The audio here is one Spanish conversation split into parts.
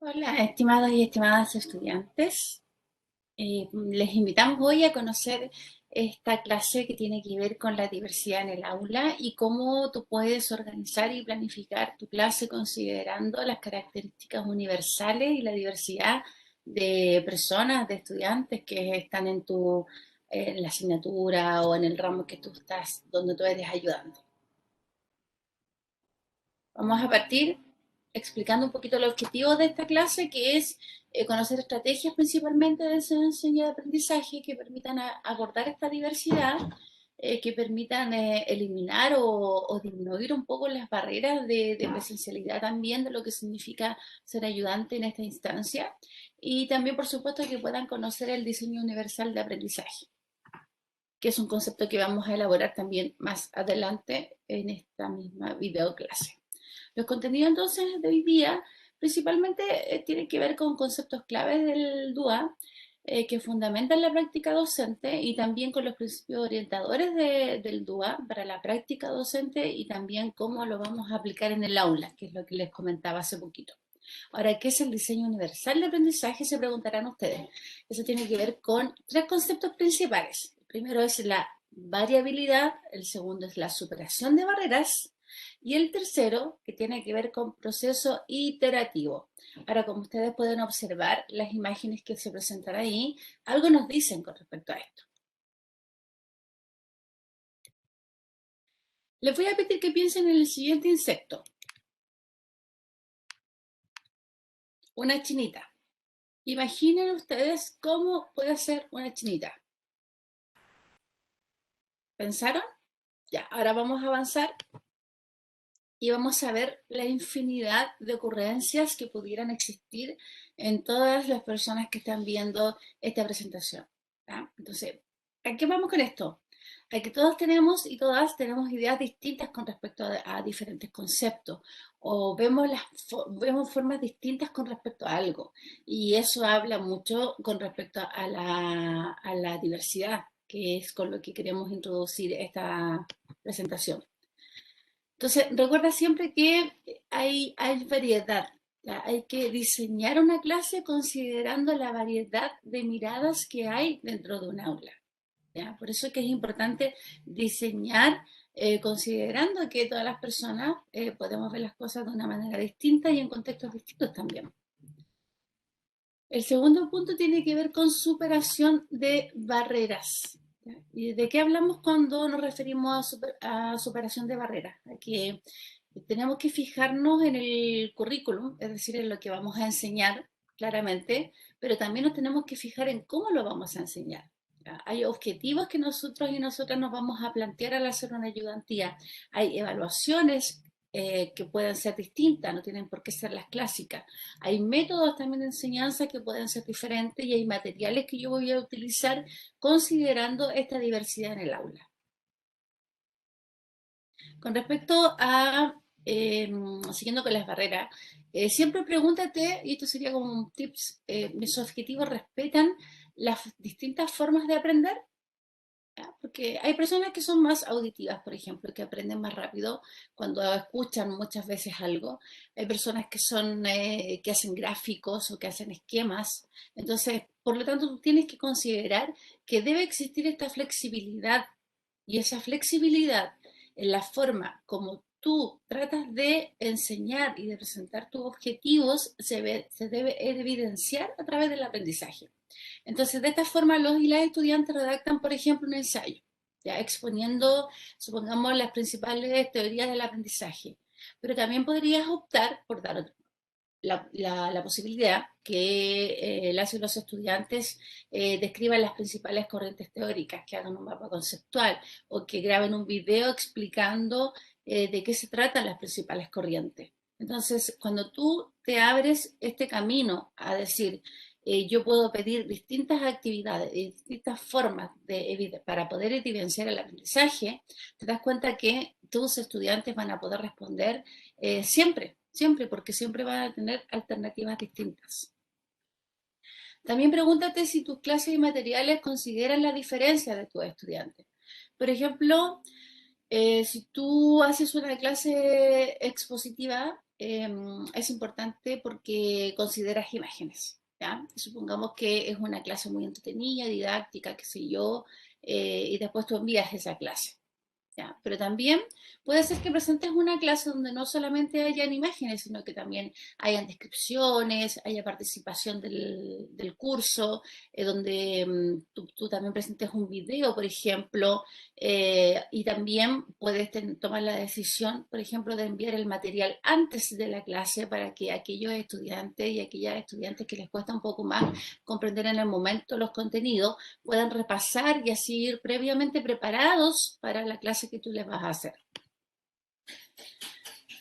Hola, estimados y estimadas estudiantes. Les invitamos hoy a conocer esta clase que tiene que ver con la diversidad en el aula y cómo tú puedes organizar y planificar tu clase considerando las características universales y la diversidad de personas, de estudiantes que están en la asignatura o en el ramo que tú estás, donde tú eres ayudante. Vamos a partir explicando un poquito el objetivo de esta clase, que es conocer estrategias principalmente de enseñanza y aprendizaje que permitan abordar esta diversidad, que permitan eliminar o disminuir un poco las barreras de presencialidad también, de lo que significa ser ayudante en esta instancia, y también, por supuesto, que puedan conocer el diseño universal de aprendizaje, que es un concepto que vamos a elaborar también más adelante en esta misma videoclase. Los contenidos entonces de hoy día principalmente tienen que ver con conceptos claves del DUA que fundamentan la práctica docente y también con los principios orientadores del DUA para la práctica docente y también cómo lo vamos a aplicar en el aula, que es lo que les comentaba hace poquito. Ahora, ¿qué es el diseño universal de aprendizaje? Se preguntarán ustedes. Eso tiene que ver con tres conceptos principales. El primero es la variabilidad, el segundo es la superación de barreras y el tercero, que tiene que ver con proceso iterativo. Ahora, como ustedes pueden observar, las imágenes que se presentan ahí, algo nos dicen con respecto a esto. Les voy a pedir que piensen en el siguiente insecto, una chinita. Imaginen ustedes cómo puede ser una chinita. ¿Pensaron? Ya, ahora vamos a avanzar y vamos a ver la infinidad de ocurrencias que pudieran existir en todas las personas que están viendo esta presentación. ¿Ya? Entonces, ¿a qué vamos con esto? A que todos tenemos y todas tenemos ideas distintas con respecto a diferentes conceptos o vemos formas distintas con respecto a algo y eso habla mucho con respecto a la diversidad, que es con lo que queremos introducir esta presentación. Entonces, recuerda siempre que hay variedad. ¿Ya? Hay que diseñar una clase considerando la variedad de miradas que hay dentro de un aula. ¿Ya? Por eso es que es importante diseñar considerando que todas las personas podemos ver las cosas de una manera distinta y en contextos distintos también. El segundo punto tiene que ver con superación de barreras. ¿Ya? ¿Y de qué hablamos cuando nos referimos a superación de barreras? Aquí tenemos que fijarnos en el currículum, es decir, en lo que vamos a enseñar claramente, pero también nos tenemos que fijar en cómo lo vamos a enseñar. ¿Ya? Hay objetivos que nosotros y nosotras nos vamos a plantear al hacer una ayudantía. Hay evaluaciones que pueden ser distintas, no tienen por qué ser las clásicas. Hay métodos también de enseñanza que pueden ser diferentes y hay materiales que yo voy a utilizar considerando esta diversidad en el aula. Con respecto a, siguiendo con las barreras, siempre pregúntate, y esto sería como un tips, ¿mis objetivos respetan las distintas formas de aprender? ¿Ya? Porque hay personas que son más auditivas, por ejemplo, que aprenden más rápido cuando escuchan muchas veces algo. Hay personas que son, que hacen gráficos o que hacen esquemas. Entonces, por lo tanto, tú tienes que considerar que debe existir esta flexibilidad y esa flexibilidad en la forma como tú tratas de enseñar y de presentar tus objetivos se debe evidenciar a través del aprendizaje. Entonces, de esta forma, los y las estudiantes redactan, por ejemplo, un ensayo, ya exponiendo, supongamos, las principales teorías del aprendizaje. Pero también podrías optar por dar la posibilidad que las y los estudiantes describan las principales corrientes teóricas, que hagan un mapa conceptual o que graben un video explicando de qué se tratan las principales corrientes. Entonces, cuando tú te abres este camino a decir, yo puedo pedir distintas actividades, distintas formas para poder evidenciar el aprendizaje, te das cuenta que tus estudiantes van a poder responder siempre, siempre, porque siempre van a tener alternativas distintas. También pregúntate si tus clases y materiales consideran la diferencia de tus estudiantes. Por ejemplo, si tú haces una clase expositiva, es importante porque consideras imágenes, ¿ya? Supongamos que es una clase muy entretenida, didáctica, qué sé yo, y después tú envías esa clase. ¿Ya? Pero también puede ser que presentes una clase donde no solamente hayan imágenes, sino que también hayan descripciones, haya participación del curso, donde tú también presentes un video, por ejemplo, y también puedes tomar la decisión, por ejemplo, de enviar el material antes de la clase para que aquellos estudiantes y aquellas estudiantes que les cuesta un poco más comprender en el momento los contenidos puedan repasar y así ir previamente preparados para la clase que tú les vas a hacer.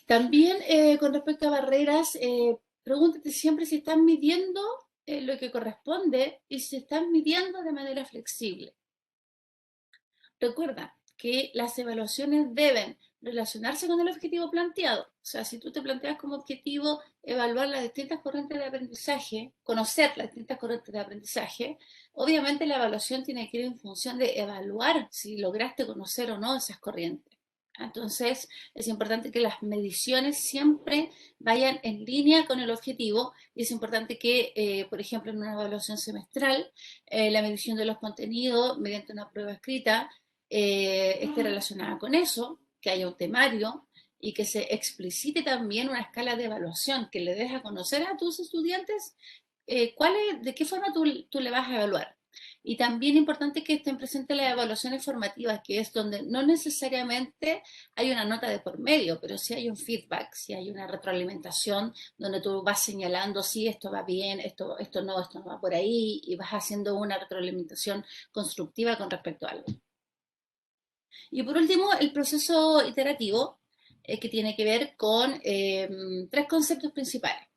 También con respecto a barreras, pregúntate siempre si están midiendo lo que corresponde y si están midiendo de manera flexible. Recuerda que las evaluaciones deben relacionarse con el objetivo planteado. O sea, si tú te planteas como objetivo evaluar las distintas corrientes de aprendizaje, conocer las distintas corrientes de aprendizaje, obviamente la evaluación tiene que ir en función de evaluar si lograste conocer o no esas corrientes. Entonces, es importante que las mediciones siempre vayan en línea con el objetivo y es importante que, por ejemplo, en una evaluación semestral, la medición de los contenidos mediante una prueba escrita esté relacionada con eso, que haya un temario y que se explicite también una escala de evaluación, que le des a conocer a tus estudiantes de qué forma tú le vas a evaluar. Y también importante que estén presentes las evaluaciones formativas, que es donde no necesariamente hay una nota de por medio, pero sí hay un feedback, sí hay una retroalimentación donde tú vas señalando, sí, esto va bien, esto no va por ahí, y vas haciendo una retroalimentación constructiva con respecto a algo. Y por último, el proceso iterativo, que tiene que ver con tres conceptos principales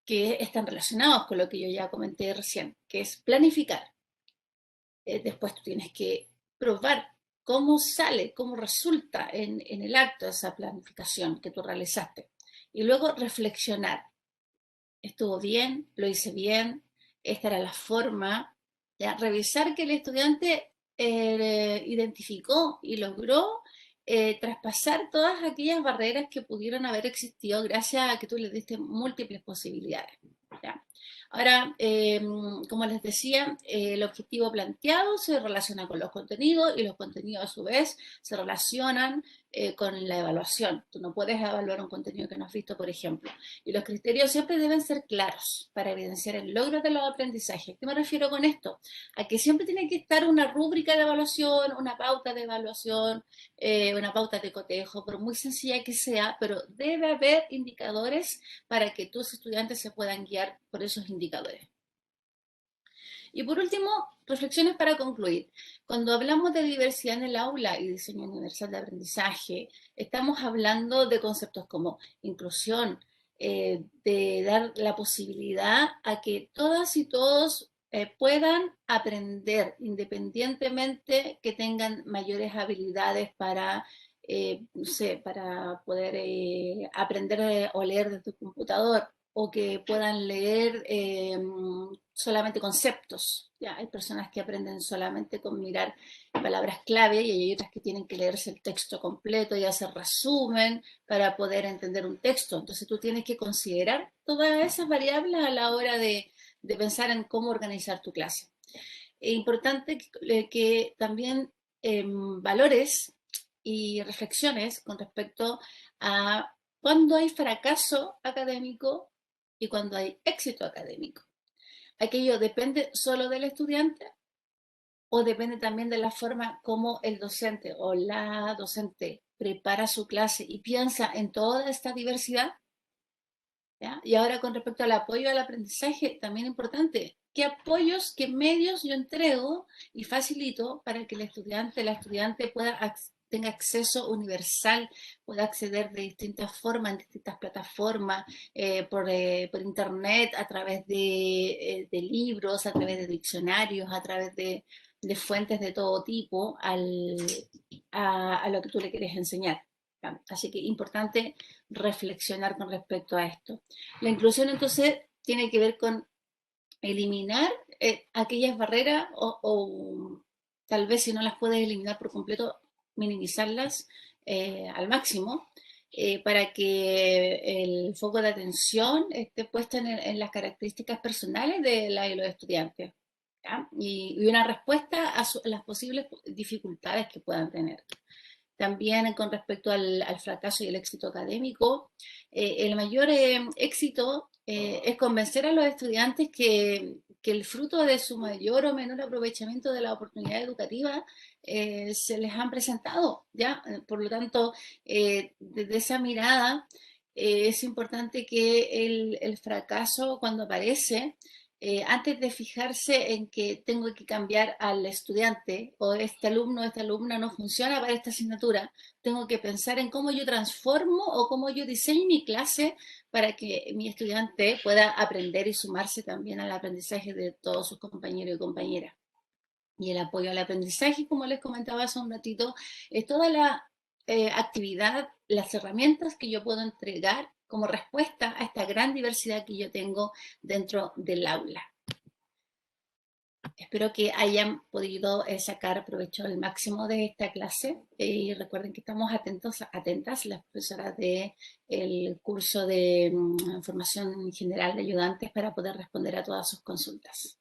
que están relacionados con lo que yo ya comenté recién, que es planificar. Después tú tienes que probar cómo sale, cómo resulta en el acto esa planificación que tú realizaste. Y luego reflexionar. ¿Estuvo bien? ¿Lo hice bien? ¿Esta era la forma? ¿Ya? Revisar que el estudiante identificó y logró traspasar todas aquellas barreras que pudieron haber existido gracias a que tú les diste múltiples posibilidades. ¿Ya? Ahora, como les decía, el objetivo planteado se relaciona con los contenidos y los contenidos a su vez se relacionan con la evaluación. Tú no puedes evaluar un contenido que no has visto, por ejemplo. Y los criterios siempre deben ser claros para evidenciar el logro de los aprendizajes. ¿Qué me refiero con esto? A que siempre tiene que estar una rúbrica de evaluación, una pauta de evaluación, una pauta de cotejo, por muy sencilla que sea, pero debe haber indicadores para que tus estudiantes se puedan guiar por esos indicadores. Y por último, reflexiones para concluir. Cuando hablamos de diversidad en el aula y diseño universal de aprendizaje, estamos hablando de conceptos como inclusión, de dar la posibilidad a que todas y todos puedan aprender independientemente que tengan mayores habilidades para, no sé, para poder aprender o leer desde tu computador o que puedan leer solamente conceptos. Ya, hay personas que aprenden solamente con mirar palabras clave y hay otras que tienen que leerse el texto completo y hacer resumen para poder entender un texto. Entonces tú tienes que considerar todas esas variables a la hora de pensar en cómo organizar tu clase. Es importante que también valores y reflexiones con respecto a cuándo hay fracaso académico y cuando hay éxito académico. ¿Aquello depende solo del estudiante o depende también de la forma como el docente o la docente prepara su clase y piensa en toda esta diversidad? ¿Ya? Y ahora con respecto al apoyo al aprendizaje, también importante, ¿qué apoyos, qué medios yo entrego y facilito para que el estudiante, la estudiante tenga acceso universal, pueda acceder de distintas formas, en distintas plataformas, por internet, a través de libros, a través de diccionarios, a través de fuentes de todo tipo a lo que tú le quieres enseñar? Así que importante reflexionar con respecto a esto. La inclusión entonces tiene que ver con eliminar aquellas barreras o tal vez si no las puedes eliminar por completo, minimizarlas al máximo para que el foco de atención esté puesto en las características personales de y los estudiantes, ¿ya? Y una respuesta a las posibles dificultades que puedan tener. También con respecto al fracaso y el éxito académico, el mayor éxito es convencer a los estudiantes que el fruto de su mayor o menor aprovechamiento de la oportunidad educativa se les han presentado, ¿ya? Por lo tanto, desde esa mirada es importante que el fracaso cuando aparece, antes de fijarse en que tengo que cambiar al estudiante o este alumno o esta alumna no funciona para esta asignatura, tengo que pensar en cómo yo transformo o cómo yo diseño mi clase para que mi estudiante pueda aprender y sumarse también al aprendizaje de todos sus compañeros y compañeras. Y el apoyo al aprendizaje, como les comentaba hace un ratito, es toda la actividad, las herramientas que yo puedo entregar como respuesta a esta gran diversidad que yo tengo dentro del aula. Espero que hayan podido sacar provecho al máximo de esta clase y recuerden que estamos atentas las profesoras del curso de formación general de ayudantes para poder responder a todas sus consultas.